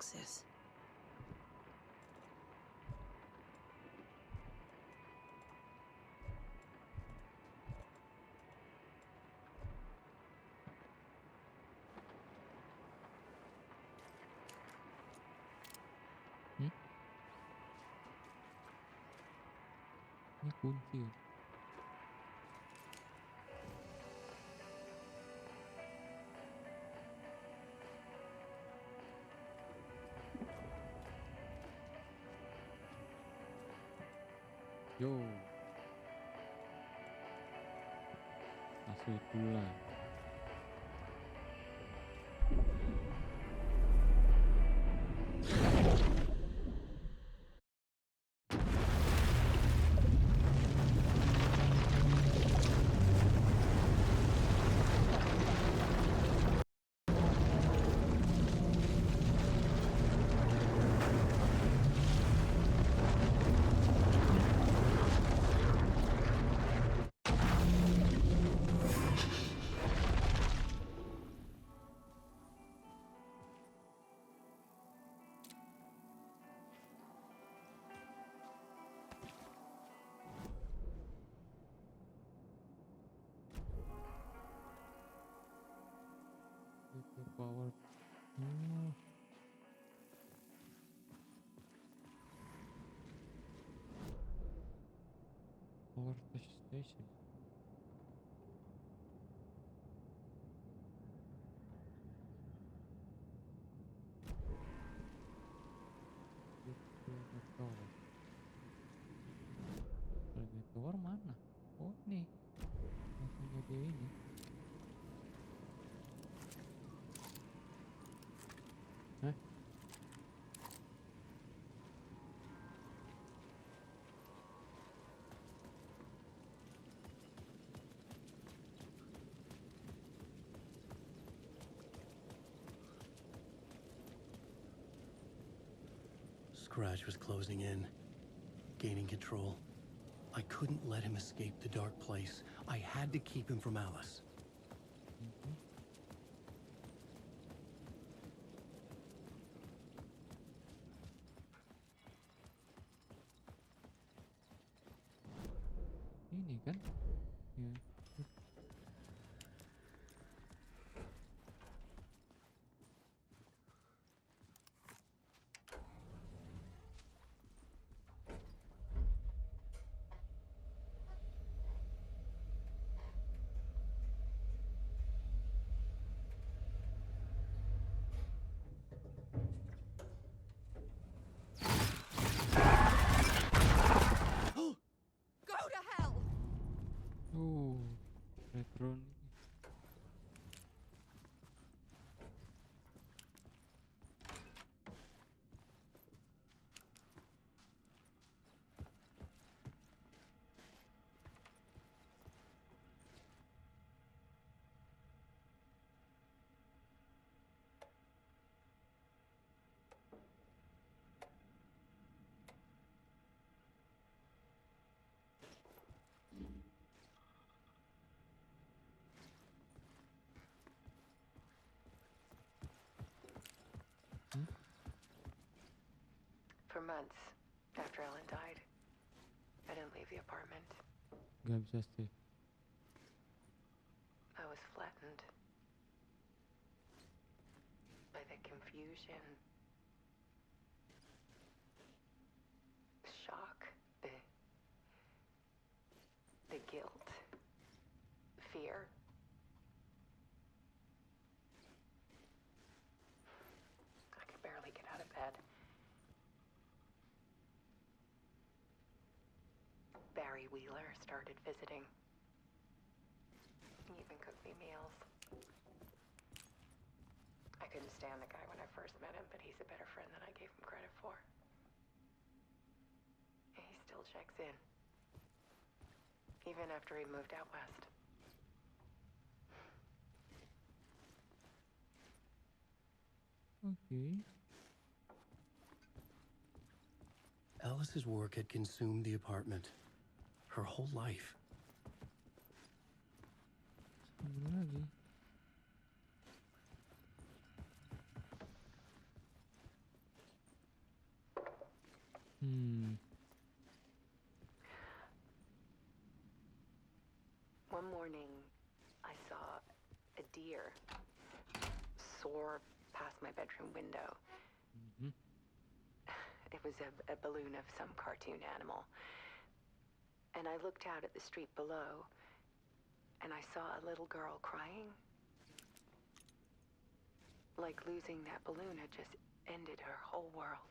boxes. Ini kunci. Yo, masuk pula. Itu power. Power station. Tower mana? Oh nih, langsung jadi ini. Hah? Scratch was closing in, gaining control. I couldn't let him escape the dark place. I had to keep him from Alice. Ini kan? Ya. Go to hell! Retron. For months after Ellen died, I didn't leave the apartment. Gak bisa sih. I was flattened by the confusion, shock, the guilt, fear. I could barely get out of bed. Barry Wheeler started visiting. He even cooked me meals. I couldn't stand the guy when I first met him, but he's a better friend than I gave him credit for. And he still checks in, even after he moved out west. Okay. Alice's work had consumed the apartment. Her whole life. Sambung lagi. One morning, I saw a deer soar past my bedroom window. Mhm. It was a balloon of some cartoon animal. And I looked out at the street below, and I saw a little girl crying. Like losing that balloon had just ended her whole world.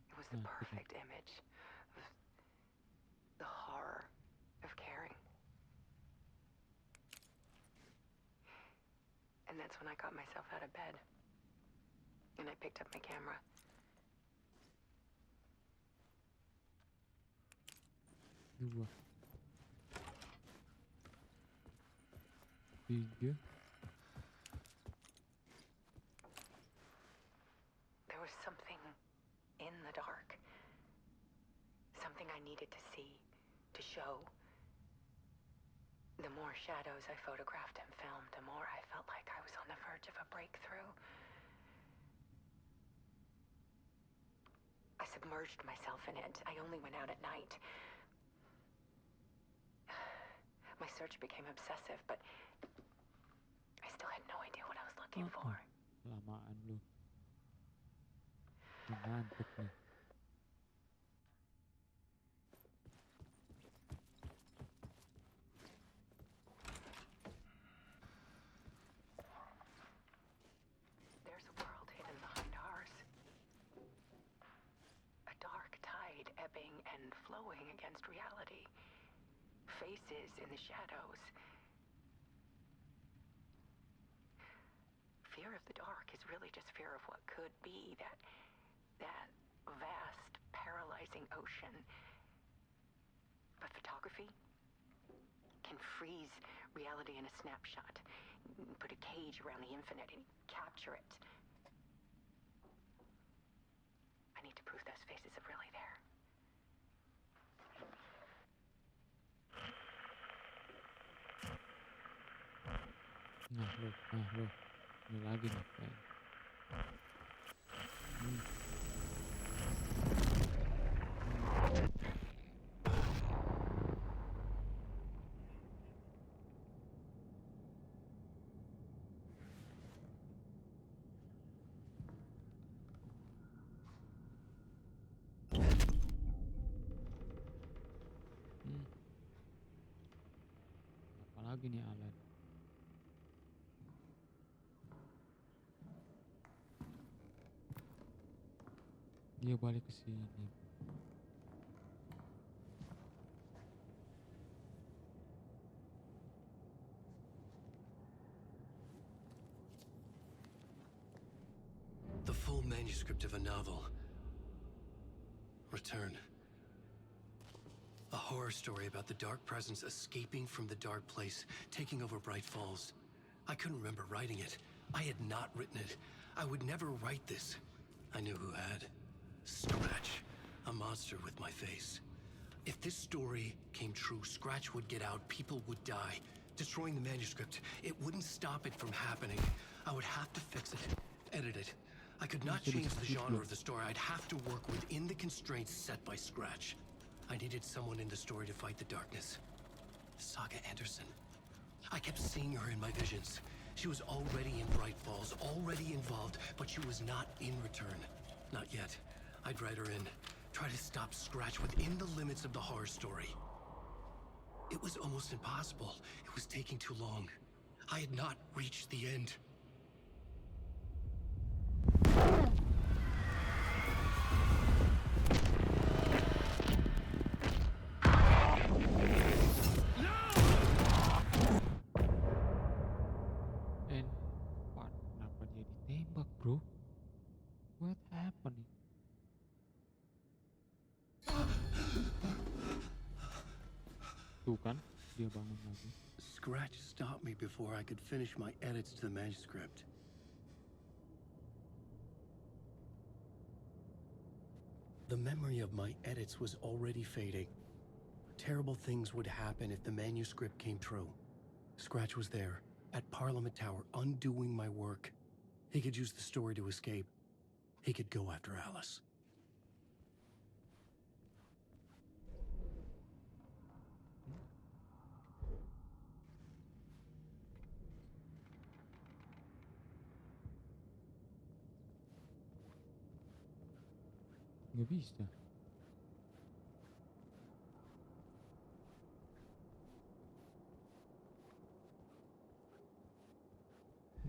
It was the Nah, betul. perfect image of the horror of caring. And that's when I got myself out of bed. And I picked up my camera. Dua. Tiga. There was something in the dark. Something I needed to see, to show. The more shadows I photographed and filmed, the more I felt like I was on the verge of a breakthrough. I submerged myself in it. I only went out at night. My search became obsessive, but I still had no idea what I was looking for. Lamaan lu. Udah ngantuk nih. There's a world hidden behind ours. A dark tide ebbing and flowing against reality. Faces in the shadows. Fear of the dark is really just fear of what could be, that vast, paralyzing ocean. But photography can freeze reality in a snapshot, put a cage around the infinite and capture it. I need to prove those faces are really there. Nah lu. Ini lagi nih kayak. Apalagi nih Alan. Dia balik ke sini. The full manuscript of a novel. Return. A horror story about the dark presence escaping from the dark place, taking over Bright Falls. I couldn't remember writing it. I had not written it. I would never write this. I knew who had. Scratch. A monster with my face. If this story came true, Scratch would get out, people would die. Destroying the manuscript, it wouldn't stop it from happening. I would have to fix it, edit it. I could not change the genre of the story. I'd have to work within the constraints set by Scratch. I needed someone in the story to fight the darkness. Saga Anderson. I kept seeing her in my visions. She was already in Bright Falls, already involved, but she was not in Return. Not yet. I'd write her in, try to stop Scratch within the limits of the horror story. It was almost impossible. It was taking too long. I had not reached the end. And kenapa dia ditembak, bro? What happened? Tuh kan, dia bangun lagi. Scratch stopped me before I could finish my edits to the manuscript. The memory of my edits was already fading. Terrible things would happen if the manuscript came true. Scratch was there, at Parliament Tower, undoing my work. He could use the story to escape. He could go after Alice. Nggak bisa.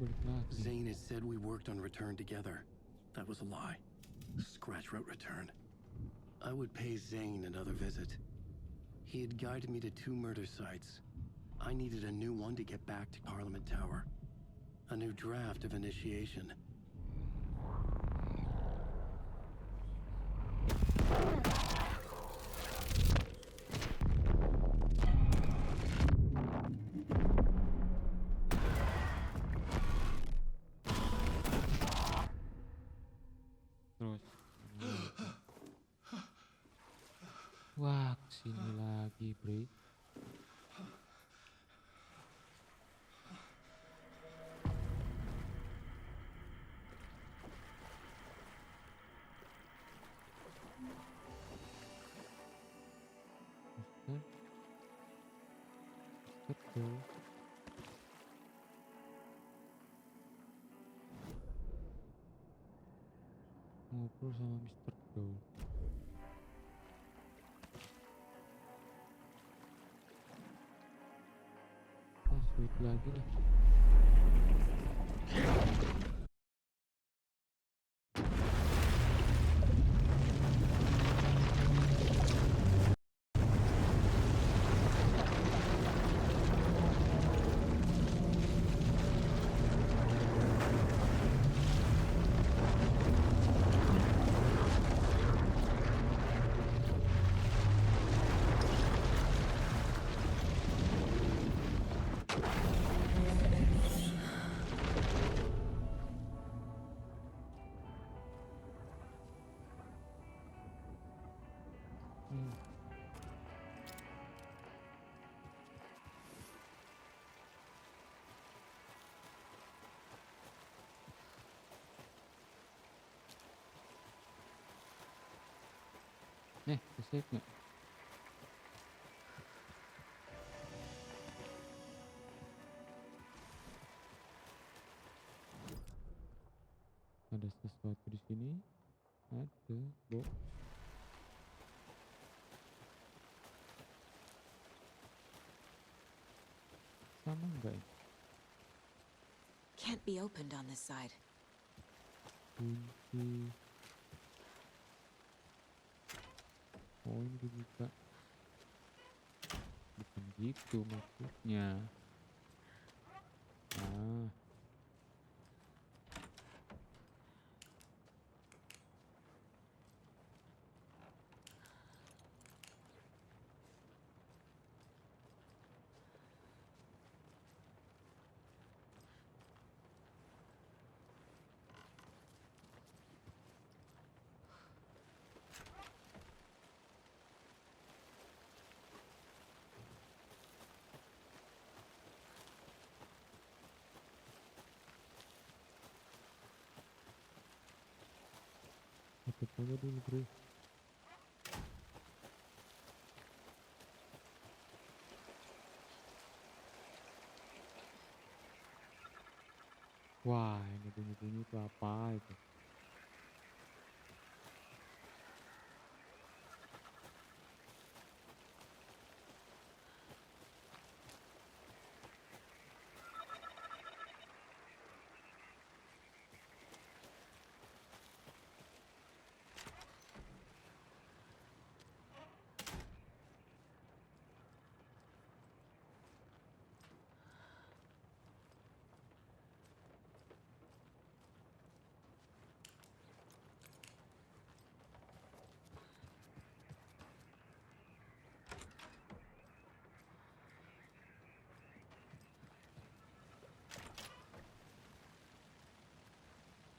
Balik lagi. Zane had said we worked on Return together. That was a lie. Scratch wrote Return. I would pay Zane another visit. He had guided me to 2 murder sites. I needed a new one to get back to Parliament Tower. A new draft of initiation. Terus. Wah, kesini lagi, Bre. Betul. Ngobrol sama Mr. Doe. Sweet lagi lah. Save nggak? Ada sesuatu di sini. Ada box. Sama enggak ya? Can't be opened on this side. Kunci. Oh, ini dibuka. Bukan gitu maksudnya. Ah. Tutup aja dulu, Bro. Wah, ini bunyi-bunyi itu apa itu?